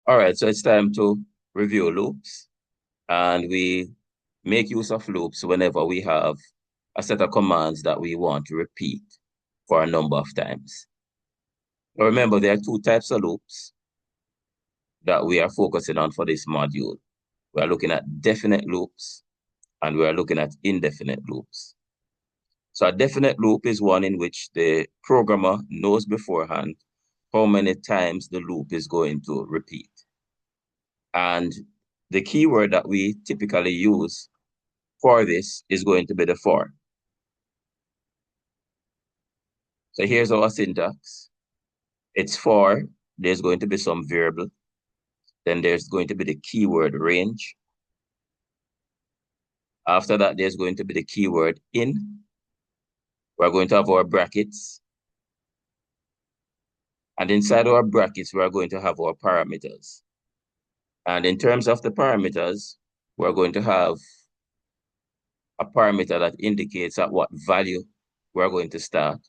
All right, so it's time to review loops, and we make use of loops whenever we have a set of commands that we want to repeat for a number of times. Now remember, there are two types of loops that we are focusing on for this module. We are looking at definite loops and we are looking at indefinite loops. So a definite loop is one in which the programmer knows beforehand how many times the loop is going to repeat. And the keyword that we typically use for this is going to be the for. So here's our syntax. It's for, there's going to be some variable. Then there's going to be the keyword range. After that, there's going to be the keyword in. We're going to have our brackets. And inside our brackets, we're going to have our parameters. And in terms of the parameters, we're going to have a parameter that indicates at what value we're going to start,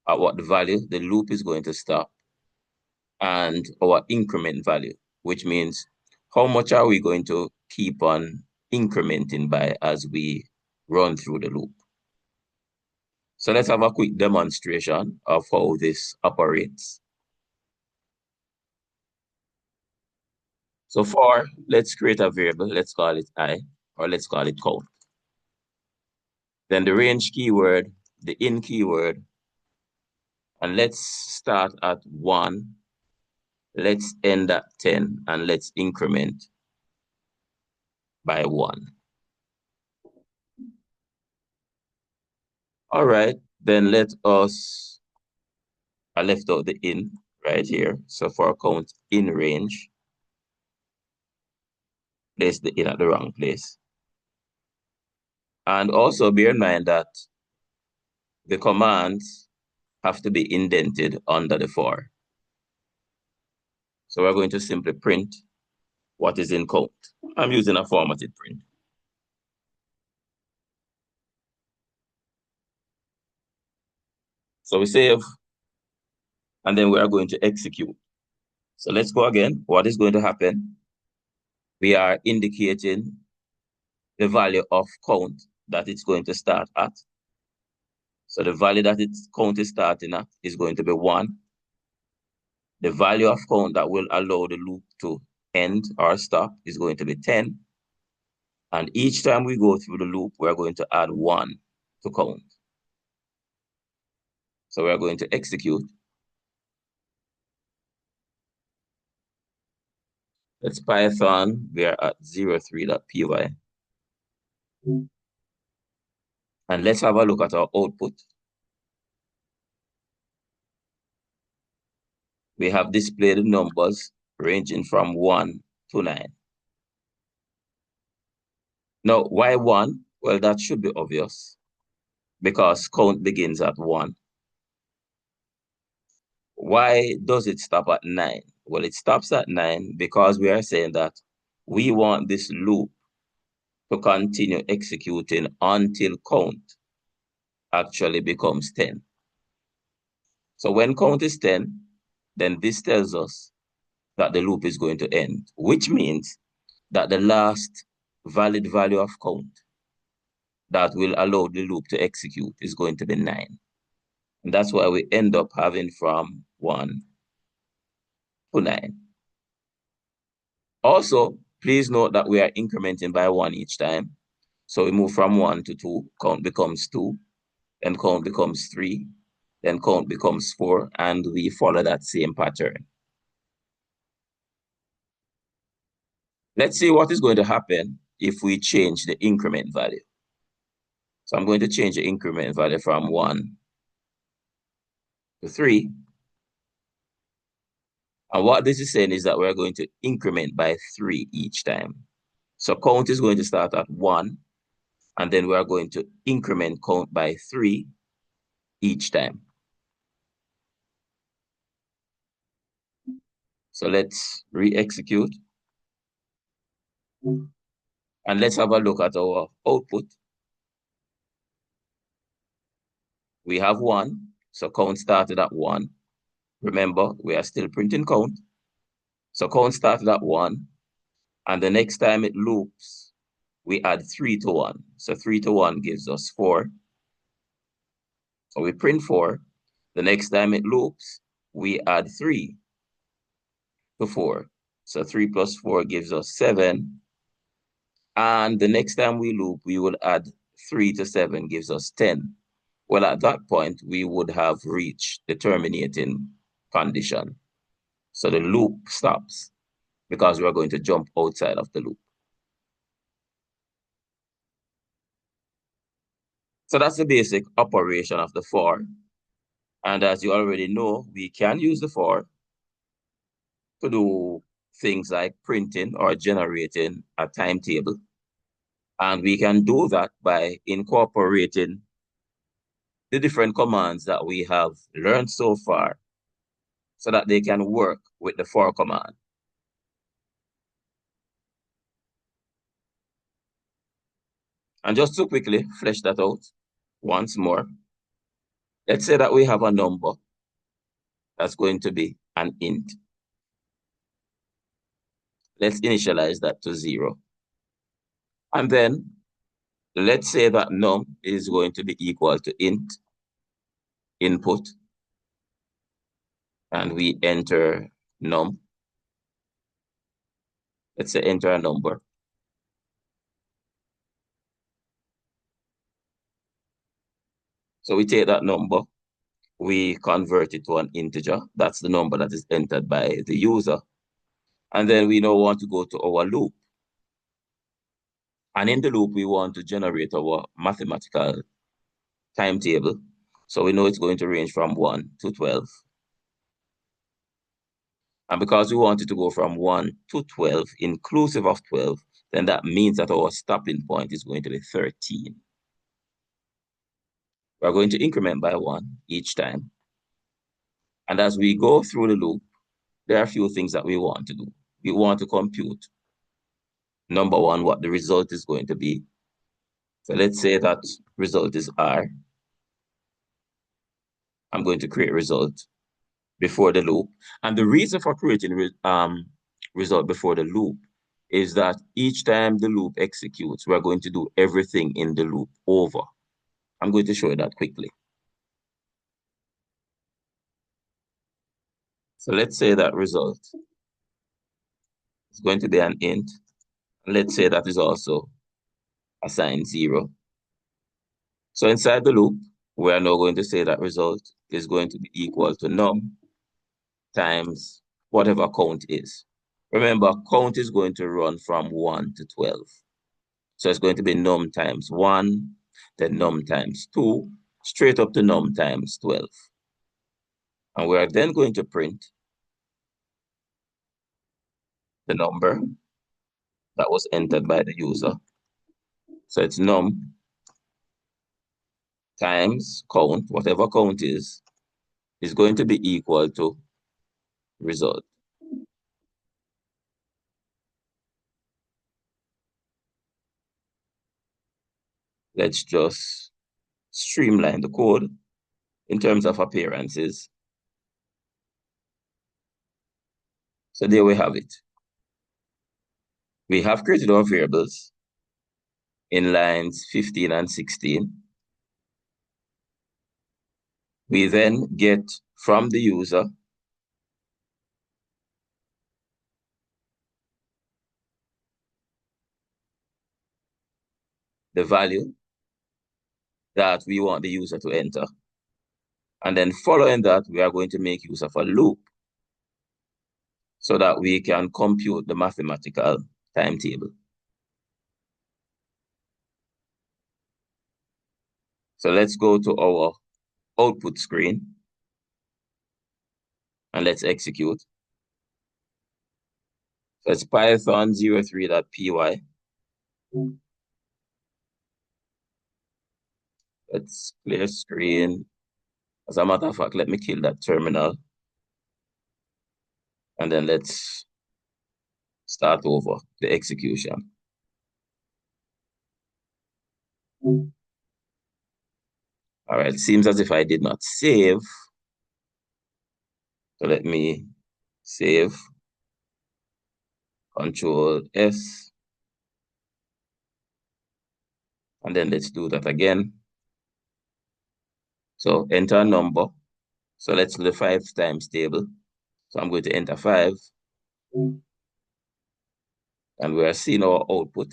at what value the loop is going to stop, and our increment value, which means how much are we going to keep on incrementing by as we run through the loop. So let's have a quick demonstration of how this operates. So for, let's create a variable, let's call it I, or let's call it count. Then the range keyword, the in keyword, and let's start at 1, let's end at 10, and let's increment by 1. All right, then let us, I left out the in right here. So for count in range, place the in at the wrong place. And also bear in mind that the commands have to be indented under the for. So we're going to simply print what is in count. I'm using a formatted print. So we save, and then we are going to execute. So let's go again. What is going to happen? We are indicating the value of count that it's going to start at. So the value that its count is starting at is going to be 1. The value of count that will allow the loop to end or stop is going to be 10. And each time we go through the loop, we're going to add 1 to count. So we're going to execute. Let's Python, we are at 03.py. And let's have a look at our output. We have displayed the numbers ranging from 1 to 9. Now, why 1? Well, that should be obvious because count begins at 1. Why does it stop at 9? Well, it stops at 9 because we are saying that we want this loop to continue executing until count actually becomes 10. So when count is 10, then this tells us that the loop is going to end, which means that the last valid value of count that will allow the loop to execute is going to be 9. And that's why we end up having from 1 to 9. Also, please note that we are incrementing by 1 each time. So we move from 1 to 2, count becomes 2, then count becomes 3, then count becomes 4, and we follow that same pattern. Let's see what is going to happen if we change the increment value. So I'm going to change the increment value from 1 to 3. And what this is saying is that we're going to increment by 3 each time. So count is going to start at 1, and then we're going to increment count by 3 each time. So let's re-execute. And let's have a look at our output. We have 1, so count started at 1. Remember, we are still printing count. So count started at 1, and the next time it loops, we add 3 to 1. So 3 to 1 gives us 4. So we print 4. The next time it loops, we add 3 to 4. So 3 plus 4 gives us 7. And the next time we loop, we will add 3 to 7 gives us 10. Well, at that point, we would have reached the terminating condition. So the loop stops because we are going to jump outside of the loop. So that's the basic operation of the for. And as you already know, we can use the for to do things like printing or generating a timetable. And we can do that by incorporating the different commands that we have learned so far so that they can work with the for command. And just to quickly flesh that out once more, let's say that we have a number that's going to be an int. Let's initialize that to 0. And then let's say that num is going to be equal to int input, and we enter num. Let's say enter a number. So we take that number, we convert it to an integer. That's the number that is entered by the user. And then we now want to go to our loop. And in the loop, we want to generate our mathematical timetable. So we know it's going to range from 1 to 12. And because we want it to go from 1 to 12, inclusive of 12, then that means that our stopping point is going to be 13. We're going to increment by 1 each time. And as we go through the loop, there are a few things that we want to do. We want to compute, number one, what the result is going to be. So let's say that result is R. I'm going to create result before the loop. And the reason for creating result before the loop is that each time the loop executes, we're going to do everything in the loop over. I'm going to show you that quickly. So let's say that result is going to be an int. Let's say that is also assigned 0. So inside the loop, we are now going to say that result is going to be equal to num times whatever count is. Remember, count is going to run from 1 to 12. So it's going to be num times 1, then num times 2, straight up to num times 12. And we are then going to print the number that was entered by the user. So it's num times count, whatever count is going to be equal to result. Let's just streamline the code in terms of appearances. So there we have it. We have created our variables in lines 15 and 16. We then get from the user the value that we want the user to enter. And then following that, we are going to make use of a loop so that we can compute the mathematical timetable. So let's go to our output screen and let's execute. So it's Python 03.py. Let's clear screen. As a matter of fact, let me kill that terminal. And then let's start over the execution. All right, seems as if I did not save. So let me save. Control S. And then let's do that again. So enter a number. So let's do the 5 times table. So I'm going to enter 5. And we are seeing our output.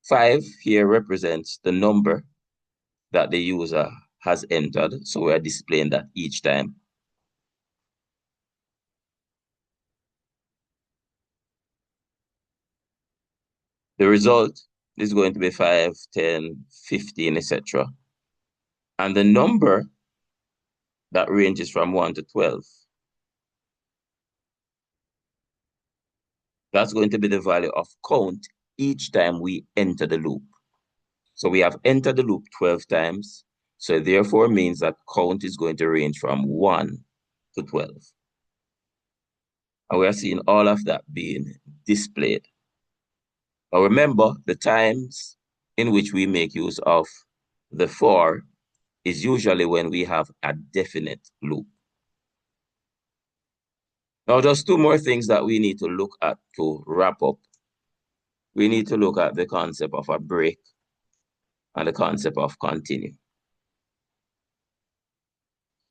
5 here represents the number that the user has entered. So we are displaying that each time. The result is going to be 5, 10, 15, etc. And the number that ranges from 1 to 12, that's going to be the value of count each time we enter the loop. So we have entered the loop 12 times. So therefore means that count is going to range from 1 to 12. And we are seeing all of that being displayed. Now remember, the times in which we make use of the for is usually when we have a definite loop. Now, just 2 more things that we need to look at to wrap up. We need to look at the concept of a break and the concept of continue.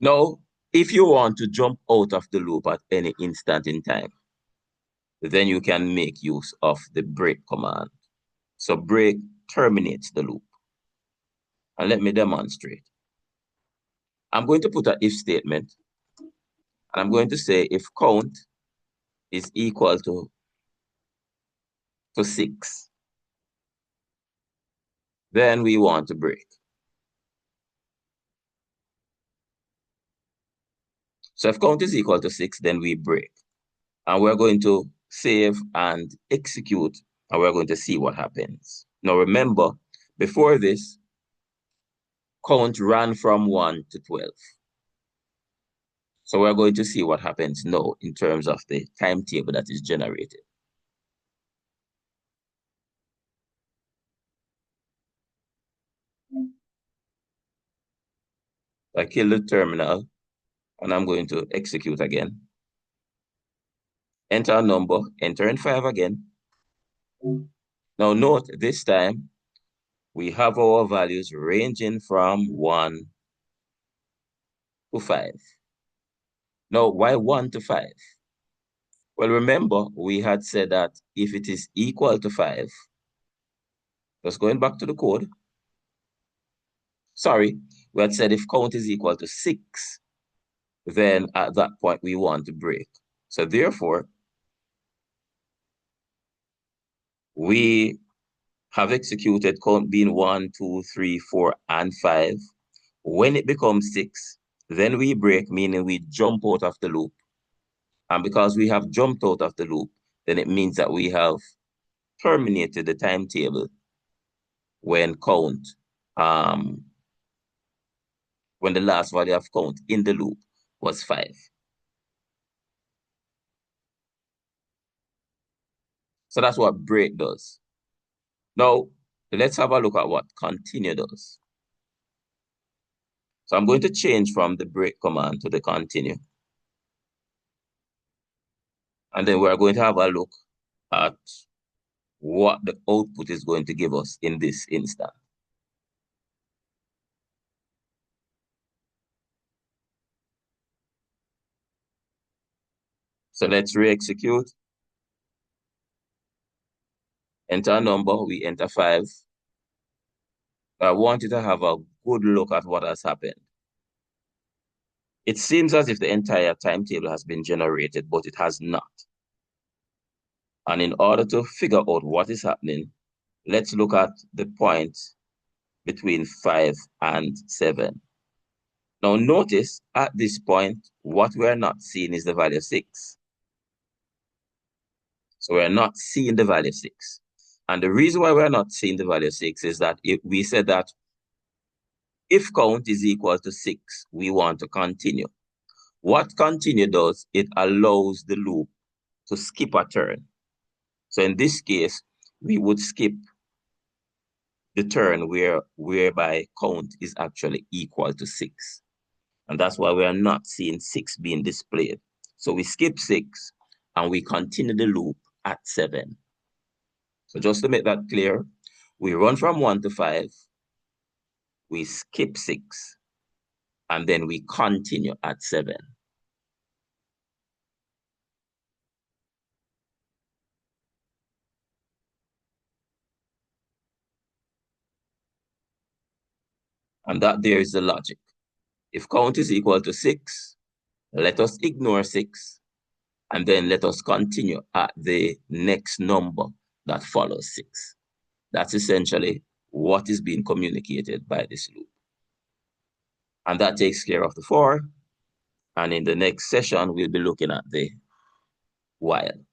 Now, if you want to jump out of the loop at any instant in time, then you can make use of the break command. So break terminates the loop. And let me demonstrate. I'm going to put an if statement. And I'm going to say if count is equal to 6, then we want to break. So if count is equal to 6, then we break. And we're going to save and execute, and we're going to see what happens. Now remember, before this, count ran from 1 to 12. So we're going to see what happens now in terms of the timetable that is generated. I kill the terminal, and I'm going to execute again. Enter a number, enter in 5 again. Now note, this time, we have our values ranging from 1 to 5. Now, why 1 to 5? Well, remember, we had said that if it is equal to 5, just going back to the code, sorry, we had said if count is equal to 6, then at that point we want to break. So therefore, we have executed count being 1, 2, 3, 4, and 5. When it becomes 6, then we break, meaning we jump out of the loop. And because we have jumped out of the loop, then it means that we have terminated the timetable when count, when the last value of count in the loop was 5. So that's what break does. Now, let's have a look at what continue does. So I'm going to change from the break command to the continue. And then we're going to have a look at what the output is going to give us in this instance. So let's re-execute. Enter a number, we enter 5. I want you to have a good look at what has happened. It seems as if the entire timetable has been generated, but it has not. And in order to figure out what is happening, let's look at the point between 5 and 7. Now notice at this point, what we are not seeing is the value 6. So we're not seeing the value 6. And the reason why we're not seeing the value 6 is that we said that if count is equal to 6, we want to continue. What continue does, it allows the loop to skip a turn. So in this case, we would skip the turn whereby count is actually equal to 6. And that's why we are not seeing 6 being displayed. So we skip 6, and we continue the loop at 7. So just to make that clear, we run from 1 to 5, we skip 6, and then we continue at 7. And that there is the logic. If count is equal to 6, let us ignore 6, and then let us continue at the next number that follows 6. That's essentially what is being communicated by this loop. And that takes care of the for. And in the next session, we'll be looking at the while.